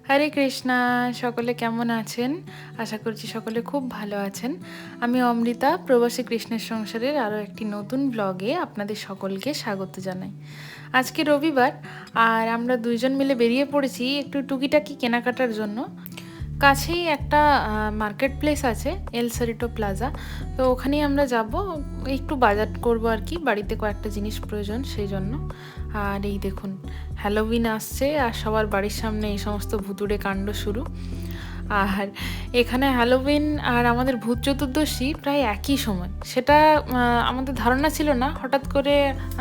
হরে কৃষ্ণা। সকলে কেমন আছেন? আশা করছি সকলে খুব ভালো আছেন। আমি অমৃতা, প্রবাসী কৃষ্ণের সংসারের আরও একটি নতুন ব্লগে আপনাদের সকলকে স্বাগত জানাই। আজকে রবিবার, আর আমরা দুইজন মিলে বেরিয়ে পড়েছি একটু টুকিটাকি কেনাকাটার জন্য। কাছেই একটা মার্কেট প্লেস আছে, এল সেরিটো প্লাজা। তো ওখানেই আমরা যাব, একটু বাজার করব আর কি, বাড়িতে কয়েকটা জিনিস প্রয়োজন সেই জন্য। আর এই দেখুন, হ্যালোউইন আসছে আর সবার বাড়ির সামনে এই সমস্ত ভুতুড়ে কাণ্ড শুরু। আর এখানে হ্যালোউইন আর আমাদের ভূত চতুর্দশী প্রায় একই সময়, সেটা আমাদের ধারণা ছিল না। হঠাৎ করে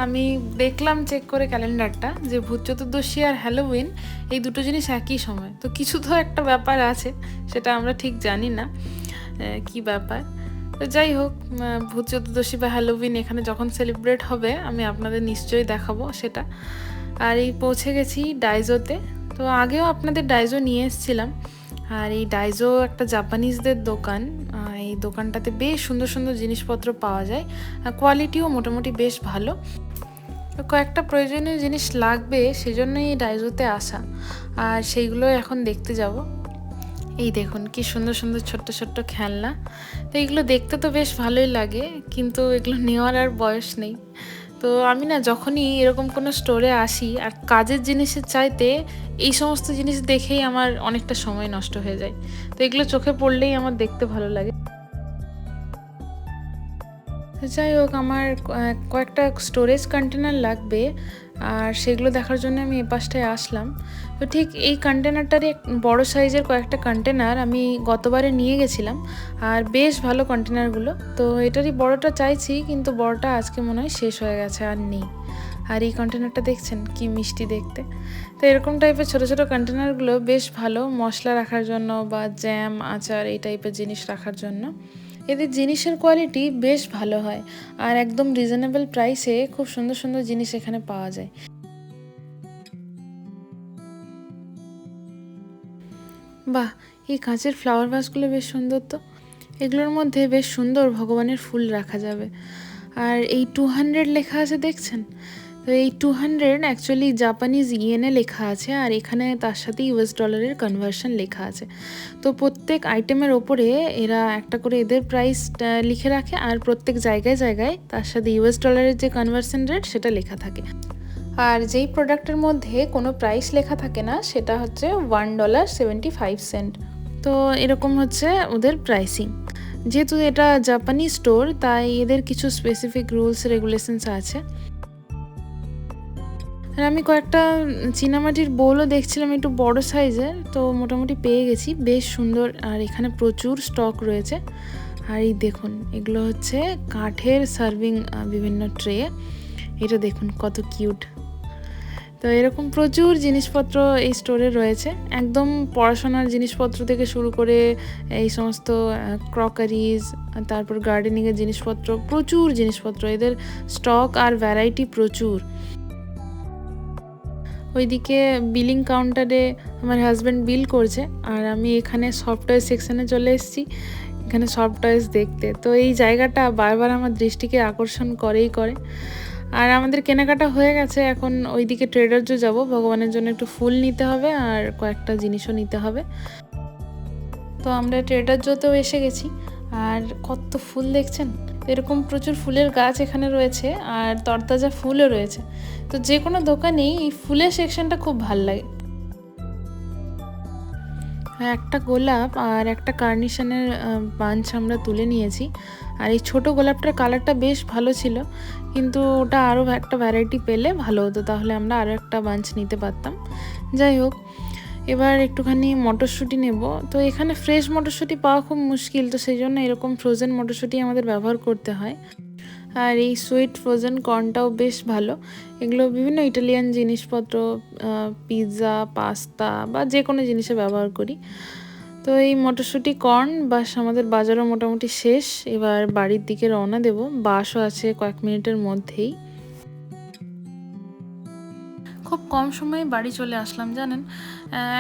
আমি দেখলাম চেক করে ক্যালেন্ডারটা যে ভূত চতুর্দশী আর হ্যালোউইন এই দুটো জিনিস একই সময়। তো কিছু তো একটা ব্যাপার আছে, সেটা আমরা ঠিক জানি না কি ব্যাপার। তো যাই হোক, ভূত চতুর্দশী বা হ্যালোউইন এখানে যখন সেলিব্রেট হবে আমি আপনাদের নিশ্চয়ই দেখাবো সেটা। আর এই পৌঁছে গেছি ডাইজোতে। তো আগেও আপনাদের ডাইজো নিয়ে এসেছিলাম। আর এই ডাইজো একটা জাপানিজদের দোকান। এই দোকানটাতে বেশ সুন্দর সুন্দর জিনিসপত্র পাওয়া যায়, কোয়ালিটিও মোটামুটি বেশ ভালো। তো কয়েকটা প্রয়োজনীয় জিনিস লাগবে, সেজন্যই এই ডাইজোতে আসা, আর সেইগুলো এখন দেখতে যাব। এই দেখুন কি সুন্দর সুন্দর ছোট্ট ছোট্ট খেলনা। তো এইগুলো দেখতে তো বেশ ভালোই লাগে, কিন্তু এগুলো নেওয়ার আর বয়স নেই। তো আমি না যখনই এরকম কোনো স্টোরে আসি আর কাজের জিনিসের চাইতে এই সমস্ত জিনিস দেখেই আমার অনেকটা সময় নষ্ট হয়ে যায়। তো এগুলো চোখে পড়লেই আমার দেখতে ভালো লাগে। যাই হোক, আমার কয়েকটা স্টোরেজ কন্টেনার লাগবে, আর সেগুলো দেখার জন্য আমি এ পাশটায় আসলাম। তো ঠিক এই কন্টেনারটারই বড় সাইজের কয়েকটা কন্টেনার আমি গতবারে নিয়ে গেছিলাম, আর বেশ ভালো কন্টেনারগুলো। তো এটারই বড়টা চাইছি, কিন্তু বড়টা আজকে মনে হয় শেষ হয়ে গেছে, আর নেই। আর এই কন্টেনারটা দেখছেন কি মিষ্টি দেখতে। তো এরকম টাইপের ছোটো ছোটো কন্টেনারগুলো বেশ ভালো মশলা রাখার জন্য বা জ্যাম আচার এই টাইপের জিনিস রাখার জন্য। এদের জিনিসের কোয়ালিটি বেশ ভালো হয়, আর একদম রিজনেবল প্রাইসে খুব সুন্দর সুন্দর জিনিস এখানে পাওয়া যায়। বাহ, এই কাঁচের ফ্লাওয়ার ভাসগুলো বেশ সুন্দর। তো এগুলোর মধ্যে বেশ সুন্দর ভগবানের ফুল রাখা যাবে। আর এই 200 লেখা আছে দেখছেন? তো এই 200 অ্যাকচুয়ালি জাপানিজ ইয়েনে লেখা আছে, আর এখানে তার সাথে ইউএস ডলারের কনভার্সন লেখা আছে। তো প্রত্যেক আইটেমের ওপরে এরা একটা করে এদের প্রাইস লিখে রাখে, আর প্রত্যেক জায়গায় জায়গায় তার সাথে ইউএস ডলারের যে কনভার্সন রেট সেটা লেখা থাকে। আর যেই প্রোডাক্টের মধ্যে কোনো প্রাইস লেখা থাকে না সেটা হচ্ছে $1.75। তো এরকম হচ্ছে ওদের প্রাইসিং। যেহেতু এটা জাপানি স্টোর, তাই এদের কিছু স্পেসিফিক রুলস রেগুলেশনস আছে। আর আমি কয়েকটা চীনামাটির বোলও দেখছিলাম একটু বড় সাইজের, তো মোটামুটি পেয়ে গেছি, বেশ সুন্দর। আর এখানে প্রচুর স্টক রয়েছে। আর এই দেখুন, এগুলো হচ্ছে কাঠের সার্ভিং বিভিন্ন ট্রে। এটা দেখুন কত কিউট। তো এরকম প্রচুর জিনিসপত্র এই স্টোরে রয়েছে, একদম পড়াশোনার জিনিসপত্র থেকে শুরু করে এই সমস্ত ক্রকারিজ, তারপর গার্ডেনিংয়ের জিনিসপত্র, প্রচুর জিনিসপত্র এদের স্টক আর ভ্যারাইটি প্রচুর। ওইদিকে বিলিং কাউন্টারে আমার হাজব্যান্ড বিল করছে, আর আমি এখানে সফট টয়েস সেকশানে চলে এসেছি, এখানে সফট টয়েস দেখতে। তো এই জায়গাটা বারবার আমার দৃষ্টিকে আকর্ষণ করেই করে। আর আমাদের কেনাকাটা হয়ে গেছে, এখন ওইদিকে ট্রেডার্সও যাব, ভগবানের জন্য একটু ফুল নিতে হবে আর কয়েকটা জিনিসও নিতে হবে। তো আমরা ট্রেডার্সতেও এসে গেছি, আর কত ফুল দেখছেন। এরকম প্রচুর ফুলের গাছ এখানে রয়েছে, আর তরতাজা ফুলও রয়েছে। তো যে কোনো দোকানেই এই ফুলের সেকশনটা খুব ভাল লাগে। একটা গোলাপ আর একটা কার্নিশনের বাঞ্চ আমরা তুলে নিয়েছি। আর এই ছোটো গোলাপটার কালারটা বেশ ভালো ছিল, কিন্তু ওটা আরও একটা ভ্যারাইটি পেলে ভালো হতো, তাহলে আমরা আরও একটা বাঞ্চ নিতে পারতাম। যাই হোক, এবার একটুখানি মটরশুঁটি নেব। তো এখানে ফ্রেশ মটরশুঁটি পাওয়া খুব মুশকিল, তো সেই জন্য এরকম ফ্রোজেন মটরশুঁটি আমাদের ব্যবহার করতে হয়। আর এই সুইট ফ্রোজেন কর্নটাও বেশ ভালো। এগুলো বিভিন্ন ইটালিয়ান জিনিসপত্র, পিৎজা, পাস্তা বা যে কোনো জিনিসে ব্যবহার করি। তো এই মটরশুঁটি কর্ন বাস আমাদের বাজারও মোটামুটি শেষ। এবার বাড়ির দিকে রওনা দেব, বাসও আছে কয়েক মিনিটের মধ্যেই। খুব কম সময়ে বাড়ি চলে আসলাম জানেন,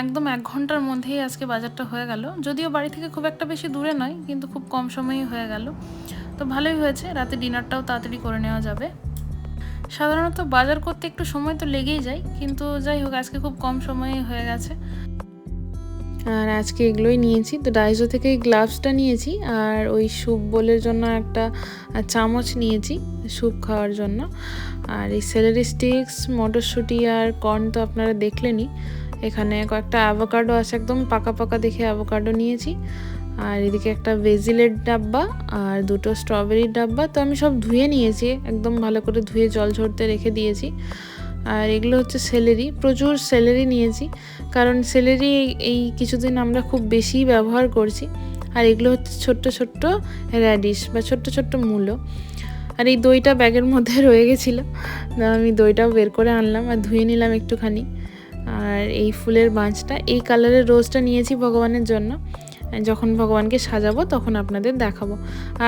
একদম 1 ঘন্টার মধ্যেই আজকে বাজারটা হয়ে গেল। যদিও বাড়ি থেকে খুব একটা বেশি দূরে নয়, কিন্তু খুব কম সময়েই হয়ে গেল। তো ভালোই হয়েছে, রাতে ডিনারটাও তাড়াতাড়ি করে নেওয়া যাবে। সাধারণত বাজার করতে একটু সময় তো লেগেই যায়, কিন্তু যাই হোক আজকে খুব কম সময়ে হয়ে গেছে। আর আজকে এগুলোই নিয়েছি। তো ডাইজো থেকে এই গ্লাভসটা নিয়েছি, আর ওই স্যুপ বোলের জন্য একটা চামচ নিয়েছি স্যুপ খাওয়ার জন্য। আর এই সেলেরি স্টিক্স, মটরশুঁটি আর কর্ন তো আপনারা দেখলেনই। এখানে কয়েকটা অ্যাভোকাডো আছে, একদম পাকা পাকা দেখে অ্যাভোকাডো নিয়েছি। আর এদিকে একটা বেজিলের ডাব্বা আর দুটো স্ট্রবেরির ডাব্বা। তো আমি সব ধুয়ে নিয়েছি, একদম ভালো করে ধুয়ে জল ঝরতে রেখে দিয়েছি। আর এগুলো হচ্ছে সেলেরি, প্রচুর সেলেরি নিয়েছি, কারণ সেলেরি এই কিছুদিন আমরা খুব বেশি ব্যবহার করছি। আর এগুলো হচ্ছে ছোট্ট ছোট্ট র্যাডিশ বা ছোট্ট ছোট্ট মূলো। আর এই দইটা ব্যাগের মধ্যে রয়ে গেছিলো, আমি দইটাও বের করে আনলাম আর ধুয়ে নিলাম একটুখানি। আর এই ফুলের বাঁচটা, এই কালারের রোজটা নিয়েছি ভগবানের জন্য, যখন ভগবানকে সাজাবো তখন আপনাদের দেখাবো।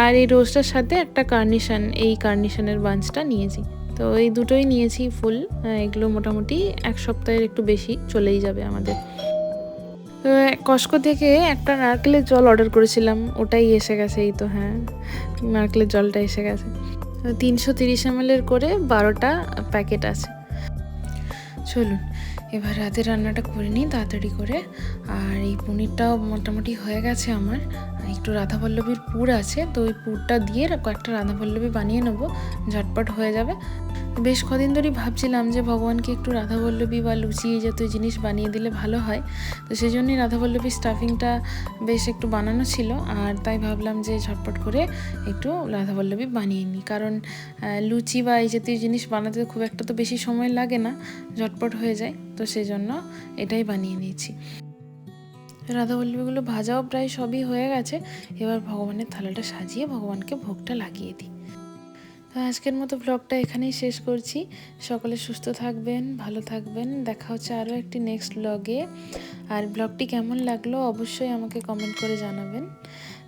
আর এই রোজটার সাথে একটা কার্নিশন, এই কার্নিশনের বাঞ্চটা নিয়েছি। তো এই দুটোই নিয়েছি ফুল। এগুলো মোটামুটি এক সপ্তাহের একটু বেশি চলেই যাবে আমাদের। তো কস্কো থেকে একটা নারকেলের জল অর্ডার করেছিলাম, ওটাই এসে গেছে। এই তো হ্যাঁ, নারকেলের জলটা এসে গেছে। 330 ml করে 12টা প্যাকেট আছে। চলুন এবার রাতের রান্নাটা করে নিই তাড়াতাড়ি করে। আর এই পনিরটাও মোটামুটি হয়ে গেছে আমার। একটু রাধাবল্লভীর পুর আছে, তো ওই পুরটা দিয়ে কয়েকটা রাধাবল্লভী বানিয়ে নেবো, ঝটপট হয়ে যাবে। বেশ কদিন ধরেই ভাবছিলাম যে ভগবানকে একটু রাধাবল্লভী বা লুচি এই জাতীয় জিনিস বানিয়ে দিলে ভালো হয়। তো সেই জন্যই রাধাবল্লভীর স্টাফিংটা বেশ একটু বানানো ছিল, আর তাই ভাবলাম যে ঝটপট করে একটু রাধাবল্লভী বানিয়ে নিই। কারণ লুচি বা এই জাতীয় জিনিস বানাতে খুব একটা তো বেশি সময় লাগে না, ঝটপট হয়ে যায়। তো সেই জন্য এটাই বানিয়ে নিয়েছি। রাধাবল্লভীগুলো ভাজাও প্রায় সবই হয়ে গেছে। এবার ভগবানের থালাটা সাজিয়ে ভগবানকে ভোগটা লাগিয়ে দিই। তো আজকের মতো ব্লগটা এখানেই শেষ করছি। সকলে সুস্থ থাকবেন, ভালো থাকবেন। দেখা হচ্ছে আরও একটি নেক্সট ব্লগে। আর ব্লগটি কেমন লাগলো অবশ্যই আমাকে কমেন্ট করে জানাবেন।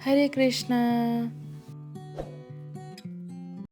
হরে কৃষ্ণা।